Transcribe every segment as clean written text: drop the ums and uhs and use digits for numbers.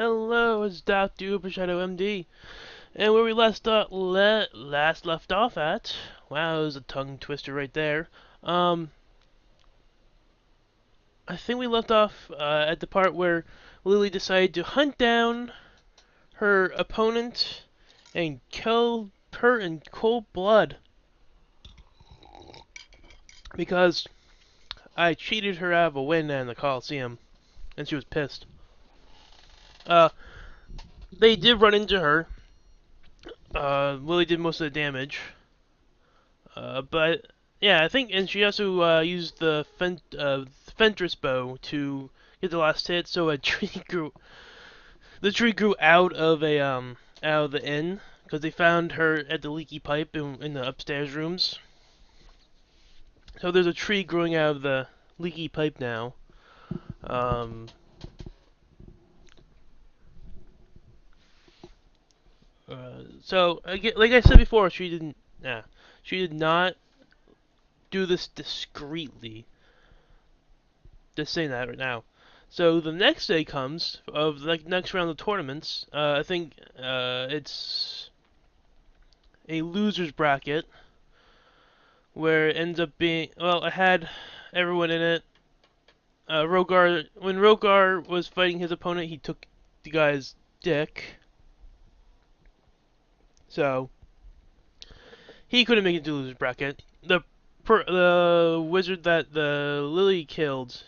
Hello, it's Dr. Shadow MD, and where we last left off at, wow, it was a tongue twister right there. Um, I think we left off at the part where Lily decided to hunt down her opponent and kill her in cold blood because I cheated her out of a win in the Coliseum, and she was pissed. Uh, they did run into her. Lily did most of the damage. But yeah, I think, and she also used the Fentress bow to get the last hit. So a tree grew. The tree grew out of the inn because they found her at the leaky pipe in the upstairs rooms. So there's a tree growing out of the leaky pipe now. Um, so again, like I said before, she did not do this discreetly. Just saying that right now. So the next day comes of the next round of tournaments. I think it's a losers bracket where it ends up being, well, I had everyone in it. When Rogar was fighting his opponent, he took the guy's dick, so he couldn't make it to the losers bracket. The wizard that the Lily killed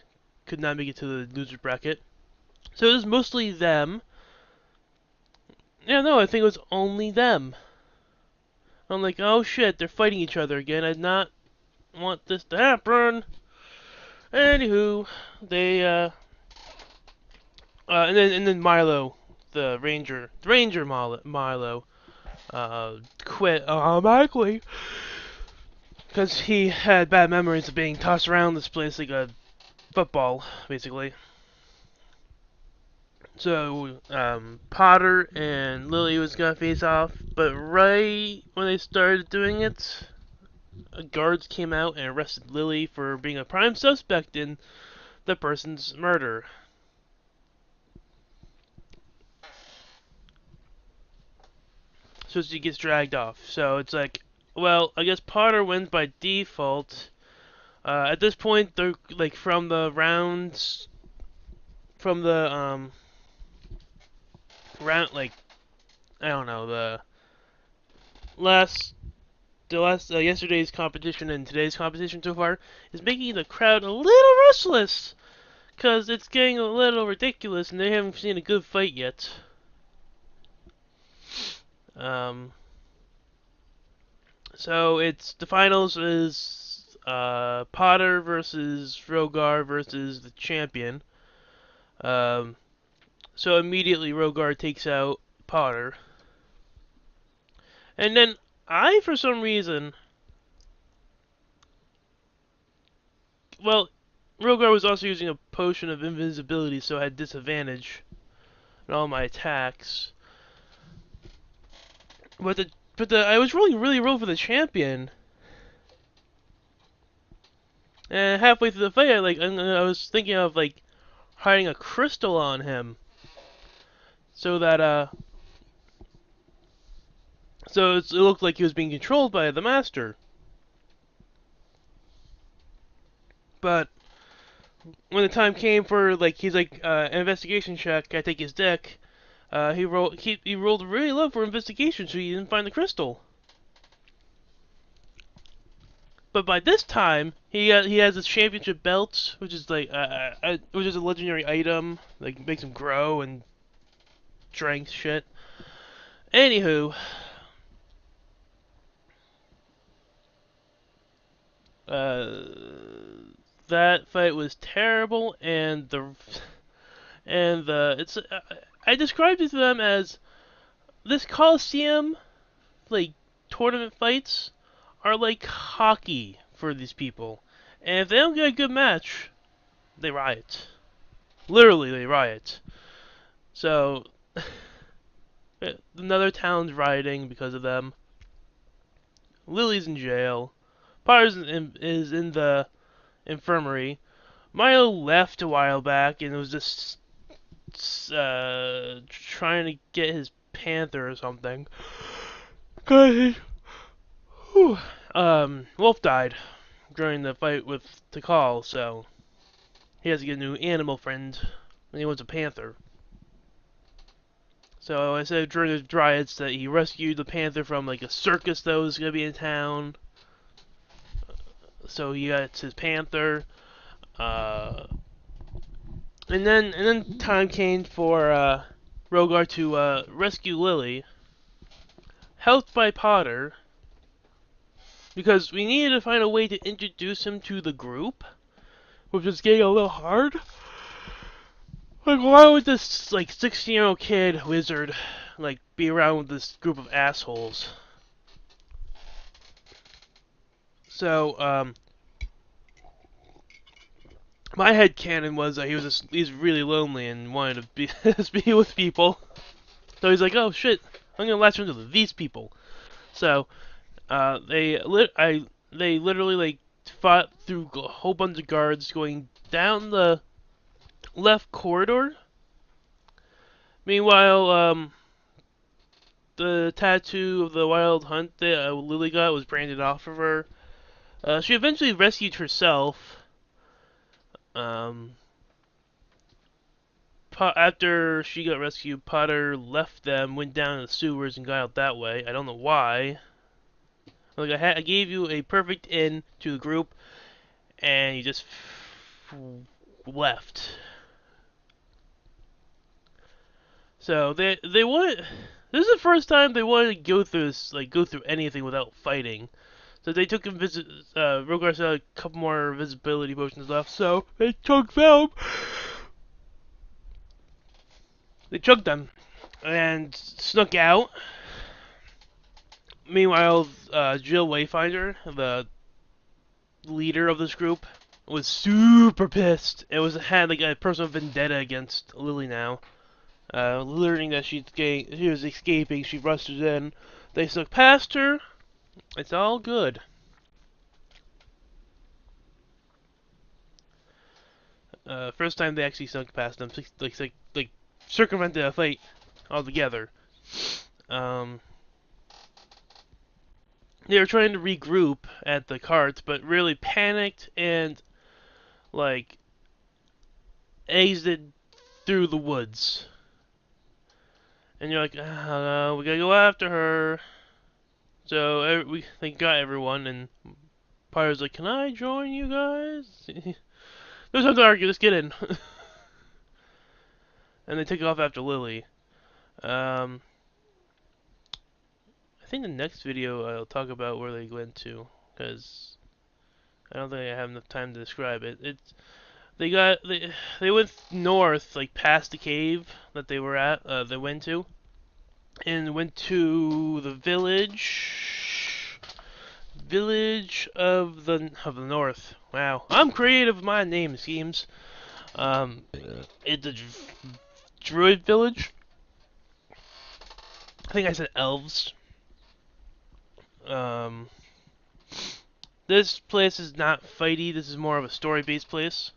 could not make it to the losers bracket. So it was mostly them. Yeah, no, I think it was only them. I'm like, oh shit, they're fighting each other again. I did not want this to happen. Anywho, they and then Milo, Milo, quit automatically because he had bad memories of being tossed around this place like a football, basically. So, Potter and Lily was gonna face off, but right when they started doing it, guards came out and arrested Lily for being a prime suspect in the person's murder. So she gets dragged off. So it's like, well, I guess Potter wins by default. At this point, they're like from the rounds, from the round, like I don't know, last the last yesterday's competition and today's competition so far is making the crowd a little restless because it's getting a little ridiculous and they haven't seen a good fight yet. Um, so it's the finals is Potter versus Rogar versus the champion. Um, so immediately Rogar takes out Potter, and then for some reason, well, Rogar was also using a potion of invisibility, so I had disadvantage on all my attacks. But I was really rolled for the champion. And halfway through the fight, I was thinking of like hiding a crystal on him, so that it looked like he was being controlled by the master. But when the time came for like he's like an investigation check, I take his deck. He rolled really low for investigation, so he didn't find the crystal. But by this time, he has his championship belt, which is like which is a legendary item, like makes him grow and strength shit. Anywho, uh, that fight was terrible, and the it's I described it to them as this Coliseum like tournament fights are like hockey for these people, and if they don't get a good match, they riot. Literally, they riot. So another town's rioting because of them. Lily's in jail. Potter's is in the infirmary. Milo left a while back and was just trying to get his panther or something. 'Cause Wolf died during the fight with Tikal, so he has to get a new animal friend, and he wants a panther. So I said during the Dryads that he rescued the panther from like a circus that was gonna be in town. So he got his panther. Uh, and then time came for Rogar to rescue Lily, helped by Potter, because we needed to find a way to introduce him to the group, which was getting a little hard. Like, why would this like 16-year-old kid wizard like be around with this group of assholes? So my head canon was that he's really lonely and wanted to be be with people. So he's like, oh shit, I'm gonna latch onto these people. So they literally like fought through a whole bunch of guards going down the left corridor. Meanwhile, the tattoo of the wild hunt that Lily got was branded off of her. She eventually rescued herself. Um, After she got rescued, Potter left them, went down the sewers, and got out that way. I don't know why. Like I gave you a perfect in to the group, and you just left. So they want. This is the first time they wanted to go through this, like go through anything without fighting. So they took him visit. Rogar had a couple more visibility potions left, so they took them. They took them and snuck out. Meanwhile, Jill Wayfinder, the leader of this group, was super pissed. It had like a personal vendetta against Lily now. Learning that she was escaping, she rushed in. They snuck past her. It's all good. First time they actually snuck past them, like circumvented a fight altogether. They were trying to regroup at the cart, but really panicked and like exited through the woods. And you're like, we gotta go after her. So they got everyone, and Pyro's like, can I join you guys? There's nothing to argue, let's get in. And they take off after Lily. I think the next video I'll talk about where they went to, because I don't think I have enough time to describe it. They went north, like past the cave that they were at. They went to, and went to the village of the north. Wow, I'm creative with my name schemes. It's a druid village. I think I said elves. This place is not fighty. This is more of a story-based place.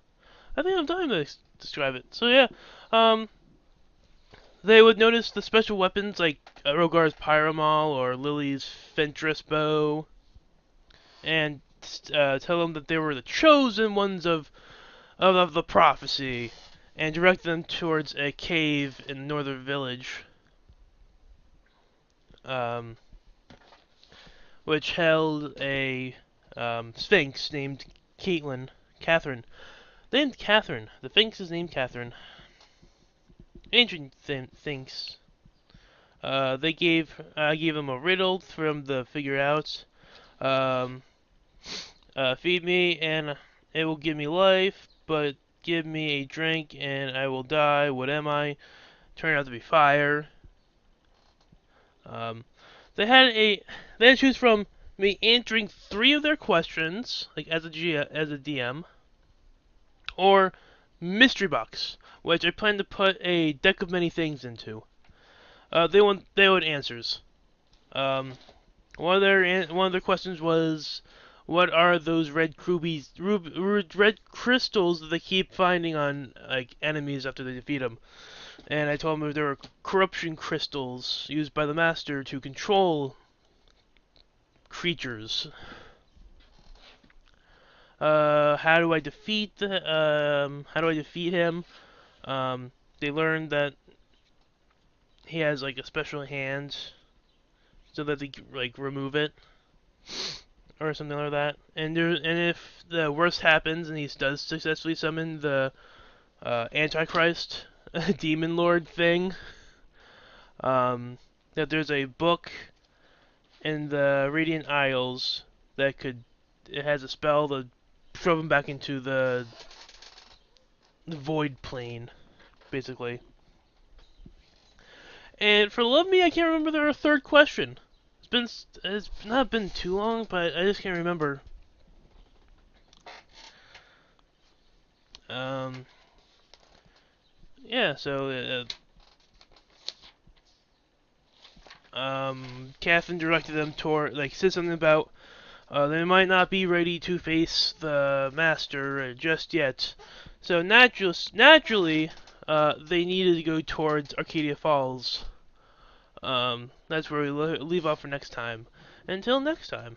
I think I'm time to describe it. So yeah, they would notice the special weapons like Rogar's Pyromal or Lily's Fentress bow, and tell them that they were the chosen ones of the prophecy, and direct them towards a cave in the northern village, which held a sphinx named Catherine. Named Catherine. The sphinx is named Catherine. Ancient sphinx. I gave them a riddle for them to figure out. Feed me and it will give me life, but give me a drink and I will die. What am I? Turned out to be fire. They had to choose from me answering 3 of their questions, like as a DM, or mystery box, which I plan to put a deck of many things into. They want answers. One of their questions was, what are those red crystals that they keep finding on like enemies after they defeat them? and I told him there were corruption crystals used by the Master to control creatures. How do I defeat him? They learned that he has like a special hand, so that they like remove it or something like that. And if the worst happens and he does successfully summon the Antichrist, demon lord thing, that there's a book in the Radiant Isles that it has a spell to shove him back into the void plane, basically. And for the love of me, I can't remember their third question. It's not been too long, but I just can't remember. Um, yeah. So, Catherine directed them toward, like, said something about they might not be ready to face the Master just yet. So naturally, they needed to go towards Arcadia Falls. That's where we leave off for next time. Until next time.